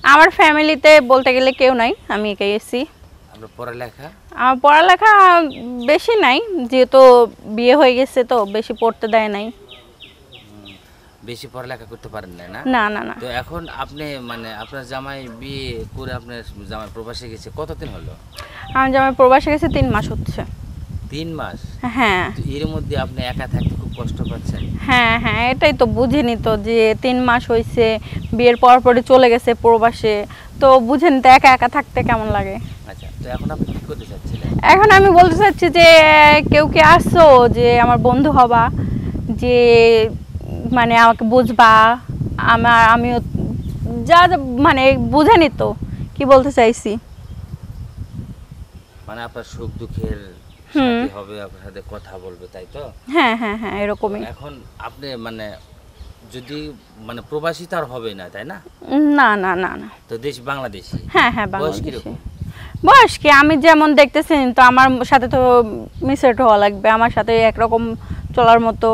আমার ফ্যামিলিতে বলতে গেলে কেউ নাই, আমি একাই আছি। আপনার পড়ালেখা? আমার পড়ালেখা বেশি নাই, যেহেতু বিয়ে হয়ে গেছে তো বেশি পড়তে দেয় নাই। বেশি পড়ালেখা করতে পারেন না? না না না। তো এখন আপনি মানে আপনার জামাই বিয়ে করে আপনার জামাই প্রবাসে গেছে কতদিন হলো? আমার জামাই প্রবাসে গেছে 3 মাস হচ্ছে। 3 মাস? হ্যাঁ। তো এর মধ্যে আপনি একা থাকতে খুব কষ্ট পাচ্ছেন? হ্যাঁ হ্যাঁ, এটাই তো বুঝিনি তো যে 3 মাস হয়েছে, বিয়ের পরপরই চলে গেছে প্রবাসে, তো বুঝেন তো একা একা থাকতে কেমন লাগে। আচ্ছা, তো এখন আপনি কি করতে চাচ্ছিলেন? এখন আমি বলতে চাচ্ছি যে কেউ কি আসছো যে আমার বন্ধু হবা, যে মানে আমাকে বুঝবা, আমিও যা যা মানে বুঝেনি তো কি বলতে চাইছি। মানে আপনার সুখ দুঃখের সাথী হবে, আপনার সাথে কথা বলবে, তাই তো? হ্যাঁ হ্যাঁ হ্যাঁ, এরকমই। এখন আপনি মানে যদি মানে প্রবাসী তো আর হবে না, তাই না? না না না না। তো দেশ বাংলাদেশি? হ্যাঁ হ্যাঁ, বয়স বাংলাদেশি। কিরকম? বয়স কি আমি যেমন দেখতেছি, তো আমার সাথে তো মিশে হওয়া লাগবে, আমার সাথে একরকম চলার মতো।